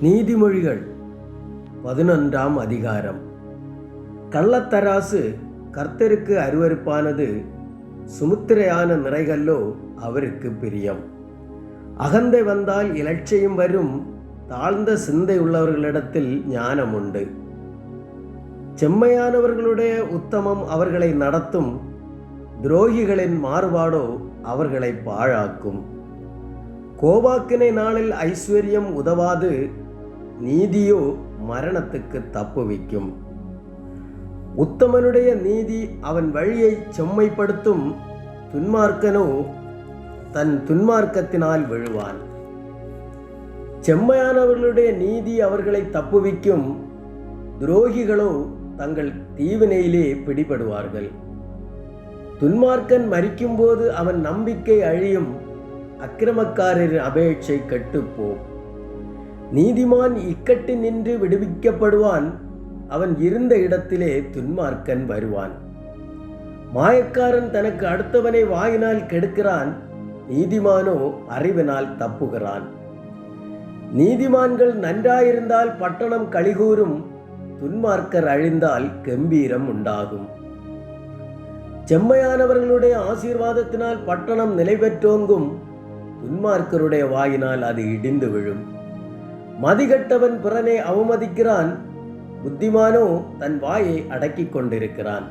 நீதிமொழிகள் 11ஆம் அதிகாரம். கள்ளத்தராசு கர்த்தருக்கு அருவருப்பானது, சுமுத்திரையான நிறைகல்லோ அவருக்கு பிரியம். அகந்தை வந்தால் இலட்சியம் வரும், தாழ்ந்த சிந்தை உள்ளவர்களிடத்தில் ஞானம் உண்டு. செம்மையானவர்களுடைய உத்தமம் அவர்களை நடத்தும், துரோகிகளின் மாறுபாடோ அவர்களை பாழாக்கும். கோபாக்கினை நாளில் ஐஸ்வர்யம் உதவாது, நீதியோ மரணத்துக்கு தப்புவிக்கும். உத்தமனுடைய நீதி அவன் வழியை செம்மைப்படுத்தும், துன்மார்க்கனோ தன் துன்மார்க்கத்தினால் விழுவான். செம்மையானவர்களுடைய நீதி அவர்களை தப்புவிக்கும், துரோகிகளோ தங்கள் தீவினையிலே பிடிபடுவார்கள். துன்மார்க்கன் மரிக்கும்போது அவன் நம்பிக்கை அழியும், அக்கிரமக்காரரின் அபேட்சை கெட்டுப்போம். நீதிமான் இக்கட்டு நின்று விடுவிக்கப்படுவான், அவன் இருந்த இடத்திலே துன்மார்க்கன் வருவான். மாயக்காரன் தனக்கு அடுத்தவனை வாயினால் கெடுக்கிறான், நீதிமானோ அறிவினால் தப்புகிறான். நீதிமான்கள் நன்றாயிருந்தால் பட்டணம் களிகூரும், துன்மார்க்கர் அழிந்தால் கம்பீரம் உண்டாகும். செம்மையானவர்களுடைய ஆசீர்வாதத்தினால் பட்டணம் நிலை பெற்றோங்கும், துன்மார்க்கருடைய வாயினால் அது இடிந்து விழும். மதிகட்டவன் பிறனை அவமதிக்கிறான், புத்திமானோ தன் வாயை அடக்கிக் கொண்டிருக்கிறான்.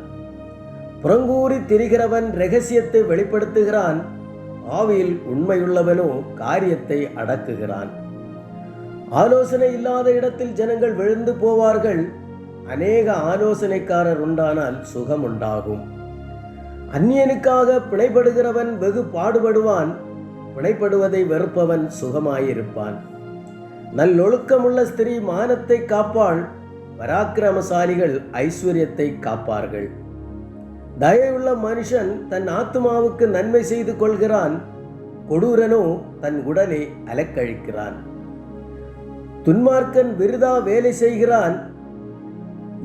புறங்கூறி திரிகிறவன் இரகசியத்தை வெளிப்படுத்துகிறான், ஆவியில் உண்மையுள்ளவனோ காரியத்தை அடக்குகிறான். ஆலோசனை இல்லாத இடத்தில் ஜனங்கள் விழுந்து போவார்கள், அநேக ஆலோசனைக்காரர் உண்டானால் சுகம் உண்டாகும். அந்நியனுக்காக பிணைப்படுகிறவன் வெகு பாடுபடுவான், பிணைப்படுவதை வெறுப்பவன் சுகமாயிருப்பான். நல்லொழுக்கமுள்ள ஸ்திரீ மானத்தை காப்பாள், பராக்கிரமசாலிகள் ஐஸ்வர்யத்தை காப்பார்கள். தயவுள்ள மனுஷன் தன் ஆத்துமாவுக்கு நன்மை செய்து கொள்கிறான், கொடூரனோ தன் உடலை அலக்கழிக்கிறான். துன்மார்க்கன் விருதா வேலை செய்கிறான்,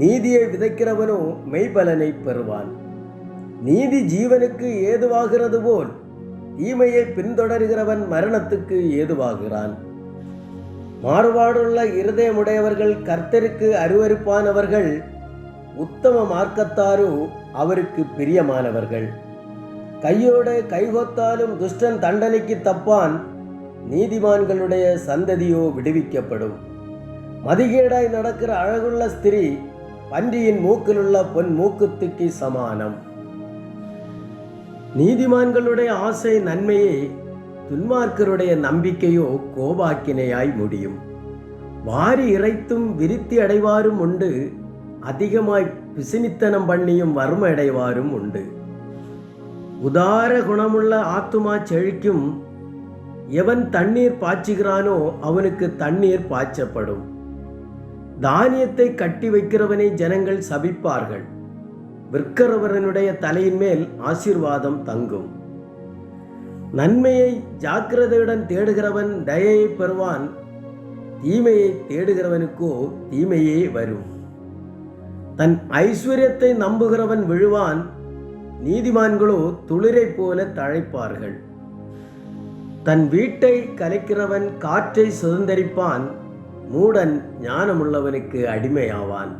நீதியை விதைக்கிறவனோ மெய்பலனை பெறுவான். நீதி ஜீவனுக்கு ஏதுவாகிறது போல், தீமையை பின்தொடர்கிறவன் மரணத்துக்கு ஏதுவாகிறான். மாறுபாடுள்ள இருதயமுடையவர்கள் கர்த்தருக்கு அருவருப்பானவர்கள், உத்தம மார்க்கத்தாரோ அவருக்கு பிரியமானவர்கள். கையோடு கைகொத்தாலும் துஷ்டன் தண்டனைக்கு தப்பான், நீதிமான்களுடைய சந்ததியோ விடுவிக்கப்படும். மதிகேடாய் நடக்கிற அழகுள்ள ஸ்திரீ பன்றியின் மூக்கிலுள்ள பொன் மூக்குத்திக்கு சமானம். நீதிமான்களுடைய ஆசை நன்மையே, துன்மார்க்கருடைய நம்பிக்கையோ கோபாக்கினையாய் முடியும். வாரி இறைத்தும் விருத்தி அடைவாரும் உண்டு, அதிகமாய் பிசினித்தனம் பண்ணியும் வறுமை அடைவாரும் உண்டு. உதார குணமுள்ள ஆத்துமா செழிக்கும், எவன் தண்ணீர் பாய்ச்சுகிறானோ அவனுக்கு தண்ணீர் பாய்ச்சப்படும். தானியத்தை கட்டி வைக்கிறவனை ஜனங்கள் சபிப்பார்கள், விற்கிறவரனுடைய தலையின் மேல் ஆசீர்வாதம் தங்கும். நன்மையை ஜாக்கிரதையுடன் தேடுகிறவன் தயையை பெறுவான், தீமையை தேடுகிறவனுக்கோ தீமையே வரும். தன் ஐஸ்வர்யத்தை நம்புகிறவன் விழுவான், நீதிமான்களோ துளிரை போல தழைப்பார்கள். தன் வீட்டை கலைக்கிறவன் காற்றை சுதந்தரிப்பான், மூடன் ஞானமுள்ளவனுக்கு அடிமையாவான்.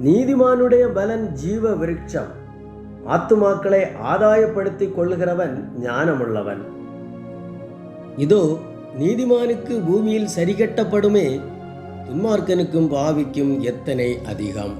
நீதிமானுடைய பலன் ஜீவ விருட்சம், ஆத்துமாக்களை ஆதாயப்படுத்திக் கொள்ளுகிறவன் ஞானமுள்ளவன். இதோ நீதிமானுக்கு பூமியில் சரிகட்டப்படுமே, துன்மார்க்கனுக்கும் பாவிக்கும் எத்தனை அதிகம்.